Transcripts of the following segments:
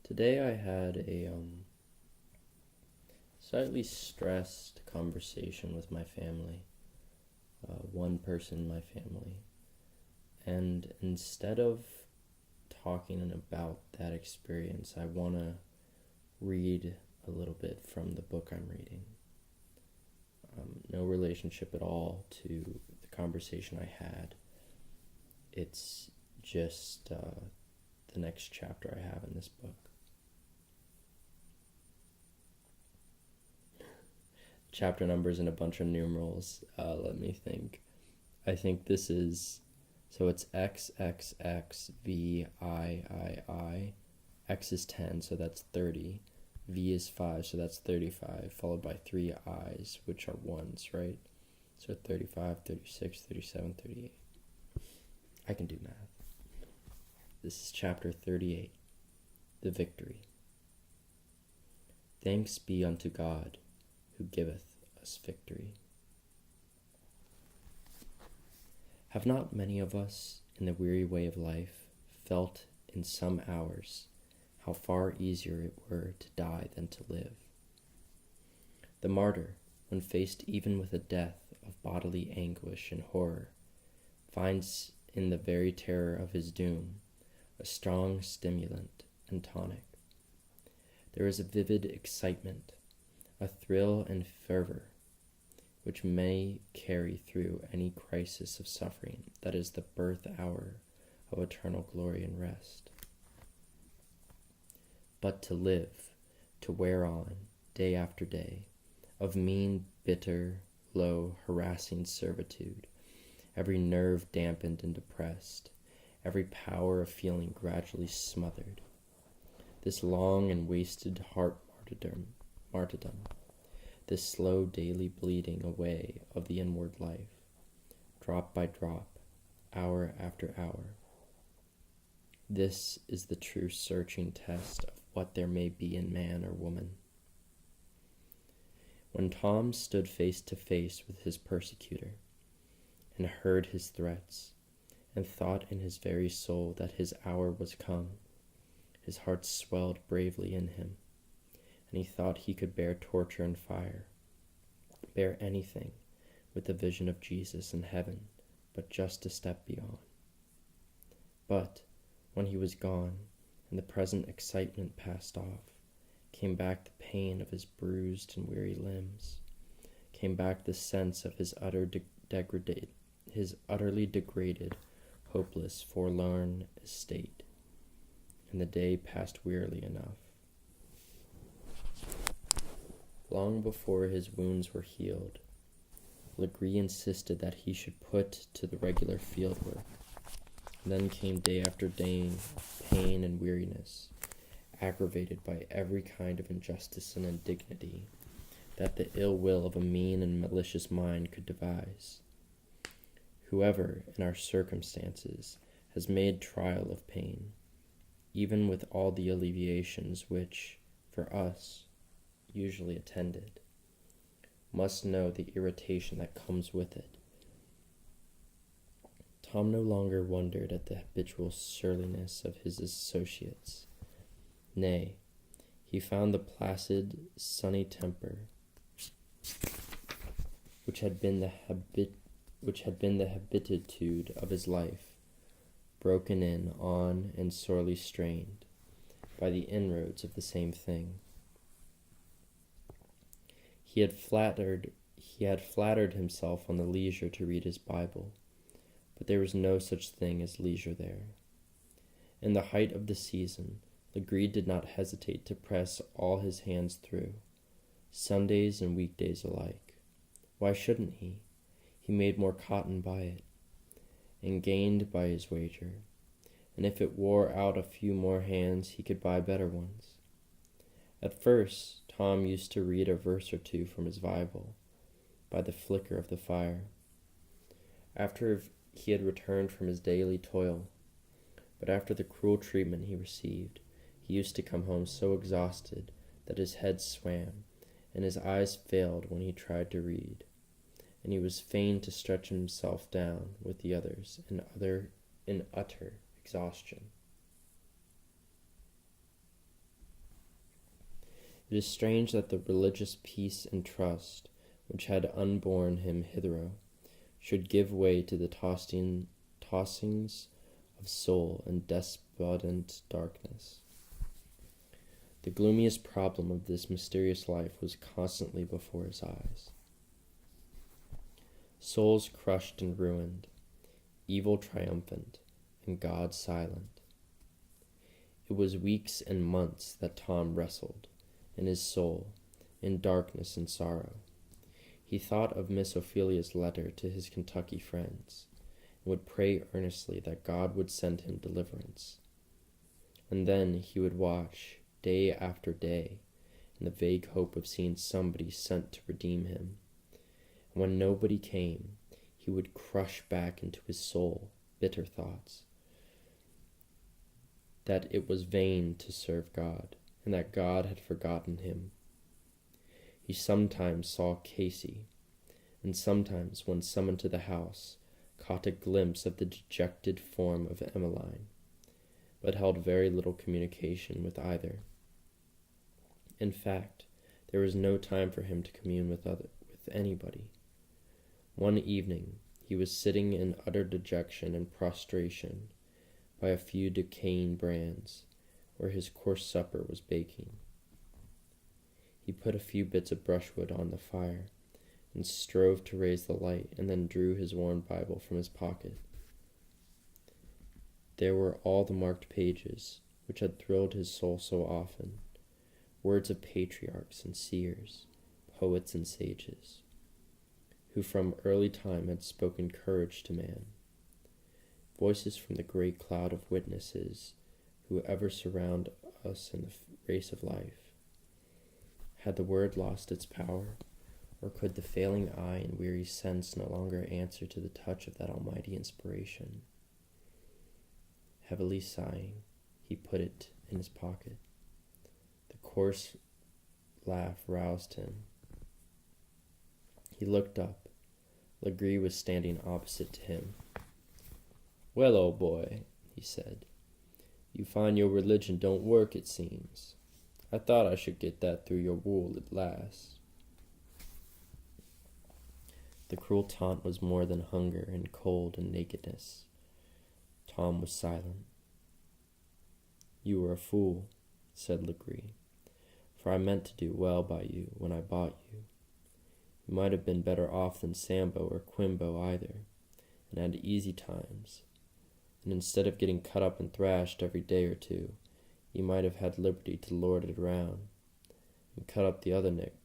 Today I had a slightly stressed conversation with my family, one person in my family, and instead of talking about that experience, I want to read a little bit from the book I'm reading. No relationship at all to the conversation I had. It's just the next chapter I have in this book. Chapter numbers and a bunch of numerals. Let me think. I think this is, so it's X, X, X, V, I. X is 10, so that's 30. V is 5, so that's 35, followed by 3 I's, which are ones, right? So 35, 36, 37, 38. I can do math. This is chapter 38, the victory. Thanks be unto God, who giveth us victory. Have not many of us, in the weary way of life, felt in some hours how far easier it were to die than to live? The martyr, when faced even with a death of bodily anguish and horror, finds in the very terror of his doom a strong stimulant and tonic. There is a vivid excitement, a thrill and fervor, which may carry through any crisis of suffering that is the birth hour of eternal glory and rest. But to live, to wear on, day after day, of mean, bitter, low, harassing servitude, every nerve dampened and depressed, every power of feeling gradually smothered, this long and wasted heart martyrdom, this slow daily bleeding away of the inward life, drop by drop, hour after hour. This is the true searching test of what there may be in man or woman. When Tom stood face to face with his persecutor, and heard his threats, and thought in his very soul that his hour was come, his heart swelled bravely in him, and he thought he could bear torture and fire, bear anything with the vision of Jesus in heaven, but just a step beyond. But when he was gone, and the present excitement passed off, came back the pain of his bruised and weary limbs, came back the sense of his utterly degraded, hopeless, forlorn estate, and the day passed wearily enough. Long before his wounds were healed, Legree insisted that he should put to the regular field work. Then came day after day of pain and weariness, aggravated by every kind of injustice and indignity that the ill will of a mean and malicious mind could devise. Whoever, in our circumstances, has made trial of pain, even with all the alleviations which, for us, usually attended, must know the irritation that comes with it. Tom no longer wondered at the habitual surliness of his associates. Nay, he found the placid, sunny temper which had been the habitude of his life, broken in on and sorely strained by the inroads of the same thing. He had flattered himself on the leisure to read his Bible, but there was no such thing as leisure there. In the height of the season, Legree did not hesitate to press all his hands through, Sundays and weekdays alike. Why shouldn't he? He made more cotton by it, and gained by his wager, and if it wore out a few more hands, he could buy better ones. At first, Tom used to read a verse or two from his Bible by the flicker of the fire. After he had returned from his daily toil, but after the cruel treatment he received, he used to come home so exhausted that his head swam, and his eyes failed when he tried to read, and he was fain to stretch himself down with the others in utter exhaustion. It is strange that the religious peace and trust which had unborn him hitherto should give way to the tossings of soul and despondent darkness. The gloomiest problem of this mysterious life was constantly before his eyes. Souls crushed and ruined, evil triumphant, and God silent. It was weeks and months that Tom wrestled, in his soul, in darkness and sorrow. He thought of Miss Ophelia's letter to his Kentucky friends, and would pray earnestly that God would send him deliverance. And then he would watch, day after day, in the vague hope of seeing somebody sent to redeem him. And when nobody came, he would crush back into his soul bitter thoughts that it was vain to serve God, and that God had forgotten him. He sometimes saw Casey, and sometimes, when summoned to the house, caught a glimpse of the dejected form of Emmeline, but held very little communication with either. In fact, there was no time for him to commune with anybody. One evening, he was sitting in utter dejection and prostration by a few decaying brands, where his coarse supper was baking. He put a few bits of brushwood on the fire, and strove to raise the light, and then drew his worn Bible from his pocket. There were all the marked pages, which had thrilled his soul so often, words of patriarchs and seers, poets and sages, who from early time had spoken courage to man, voices from the great cloud of witnesses who ever surround us in the race of life. Had the word lost its power, or could the failing eye and weary sense no longer answer to the touch of that almighty inspiration? Heavily sighing, he put it in his pocket. The coarse laugh roused him. He looked up. Legree was standing opposite to him. "Well, old boy," he said, "you find your religion don't work, it seems. I thought I should get that through your wool at last." The cruel taunt was more than hunger and cold and nakedness. Tom was silent. "You were a fool," said Legree, "for I meant to do well by you when I bought you. You might have been better off than Sambo or Quimbo either, and had easy times. And instead of getting cut up and thrashed every day or two, you might have had liberty to lord it around, and cut up the other nick.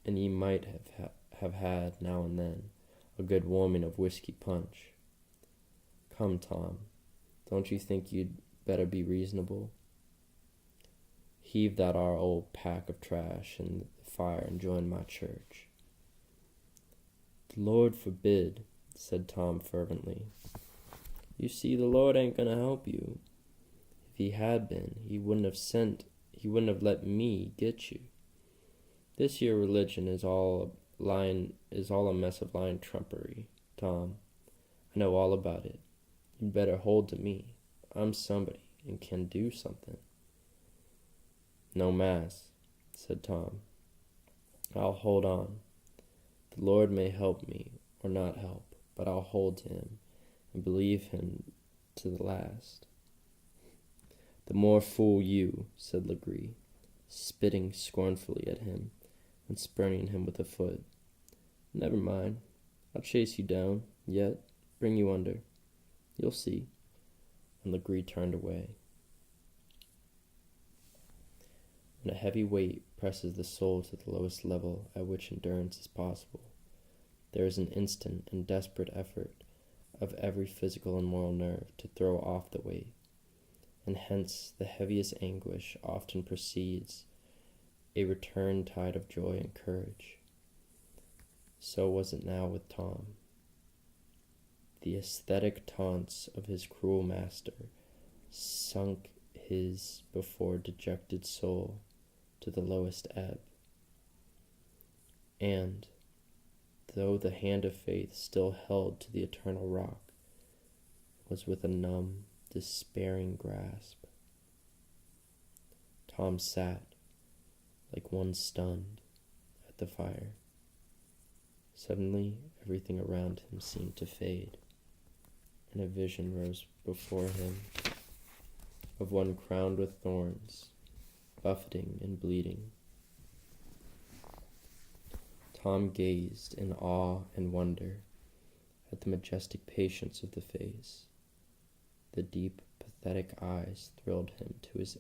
And ye might have had, now and then, a good warming of whiskey punch. Come, Tom, don't you think you'd better be reasonable? Heave that our old pack of trash in the fire and join my church." "The Lord forbid," said Tom fervently. "You see, the Lord ain't gonna help you. If he had been, he wouldn't have let me get you. This here religion is all a mess of lying trumpery, Tom. I know all about it. You'd better hold to me. I'm somebody and can do something." "No mass," said Tom. "I'll hold on. The Lord may help me or not help, but I'll hold to him and believe him to the last." "The more fool you," said Legree, spitting scornfully at him and spurning him with a foot. "Never mind. I'll chase you down, yet bring you under. You'll see." And Legree turned away. When a heavy weight presses the soul to the lowest level at which endurance is possible, there is an instant and desperate effort of every physical and moral nerve to throw off the weight, and hence the heaviest anguish often precedes a return tide of joy and courage. So was it now with Tom. The aesthetic taunts of his cruel master sunk his before dejected soul to the lowest ebb, and, though the hand of faith still held to the eternal rock, was with a numb, despairing grasp. Tom sat, like one stunned, at the fire. Suddenly, everything around him seemed to fade, and a vision rose before him of one crowned with thorns, buffeting and bleeding. Tom gazed in awe and wonder at the majestic patience of the face. The deep, pathetic eyes thrilled him to his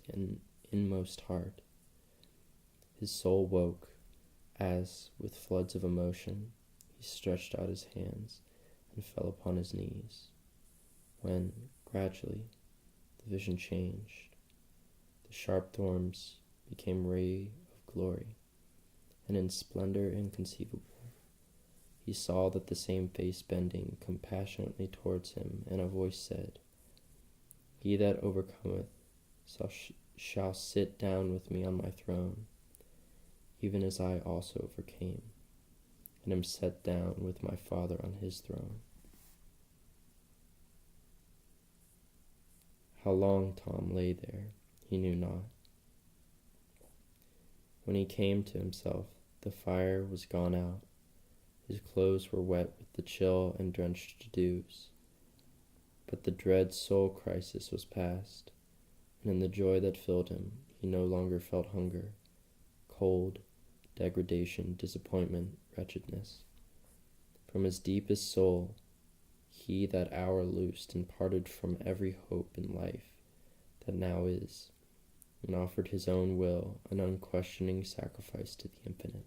inmost heart. His soul woke as, with floods of emotion, he stretched out his hands and fell upon his knees, when, gradually, the vision changed. The sharp thorns became ray of glory, and in splendor inconceivable, he saw that the same face bending compassionately towards him, and a voice said, "He that overcometh shall sit down with me on my throne, even as I also overcame, and am set down with my Father on his throne." How long Tom lay there, he knew not. When he came to himself, the fire was gone out. His clothes were wet with the chill and drenched dews. But the dread soul crisis was past, and in the joy that filled him, he no longer felt hunger, cold, degradation, disappointment, wretchedness. From his deepest soul, he that hour loosed and parted from every hope in life that now is, and offered his own will an unquestioning sacrifice to the infinite.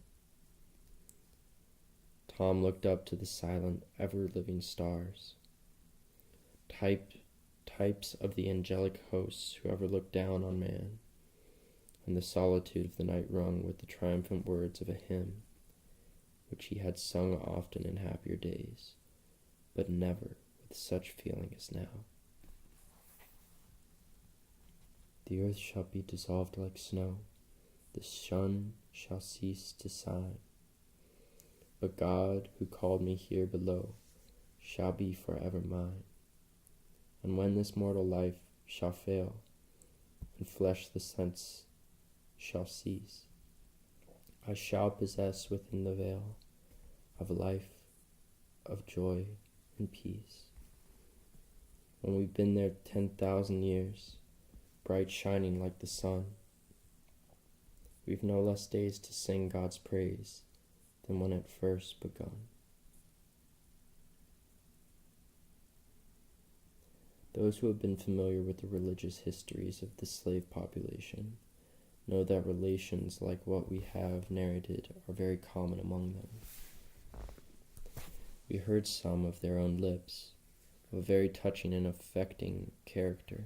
Tom looked up to the silent, ever-living stars, types of the angelic hosts who ever looked down on man, and the solitude of the night rung with the triumphant words of a hymn, which he had sung often in happier days, but never with such feeling as now. The earth shall be dissolved like snow, the sun shall cease to shine, but God, who called me here below, shall be forever mine. And when this mortal life shall fail, and flesh the sense shall cease, I shall possess within the veil of life, of joy and peace. When we've been there 10,000 years, bright shining like the sun, we've no less days to sing God's praise than when it first begun. Those who have been familiar with the religious histories of the slave population know that relations like what we have narrated are very common among them. We heard some of their own lips, of a very touching and affecting character.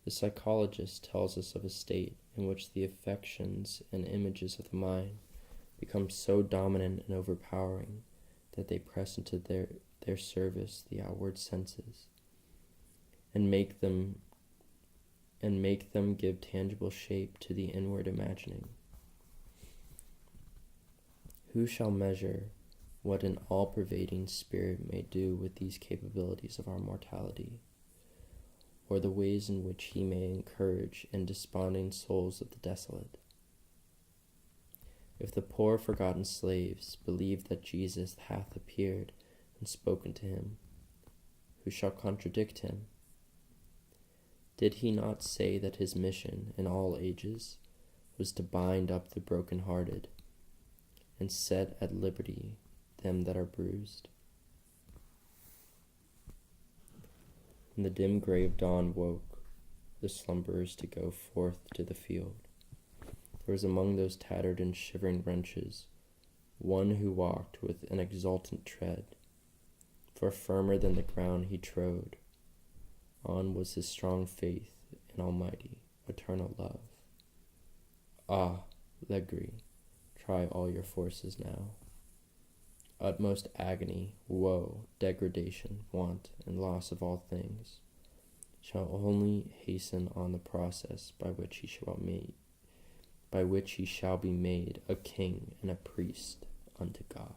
The psychologist tells us of a state in which the affections and images of the mind become so dominant and overpowering that they press into their service the outward senses and make them give tangible shape to the inward imagining. Who shall measure what an all-pervading spirit may do with these capabilities of our mortality, or the ways in which he may encourage in desponding souls of the desolate? If the poor forgotten slaves believe that Jesus hath appeared and spoken to him, who shall contradict him? Did he not say that his mission in all ages was to bind up the broken-hearted and set at liberty them that are bruised? When the dim gray of dawn woke the slumberers to go forth to the field, there was among those tattered and shivering wretches one who walked with an exultant tread, for firmer than the ground he trode on was his strong faith in almighty, eternal love. Ah, Legri, try all your forces now. Utmost agony, woe, degradation, want, and loss of all things shall only hasten on the process by which he shall be made a king and a priest unto God.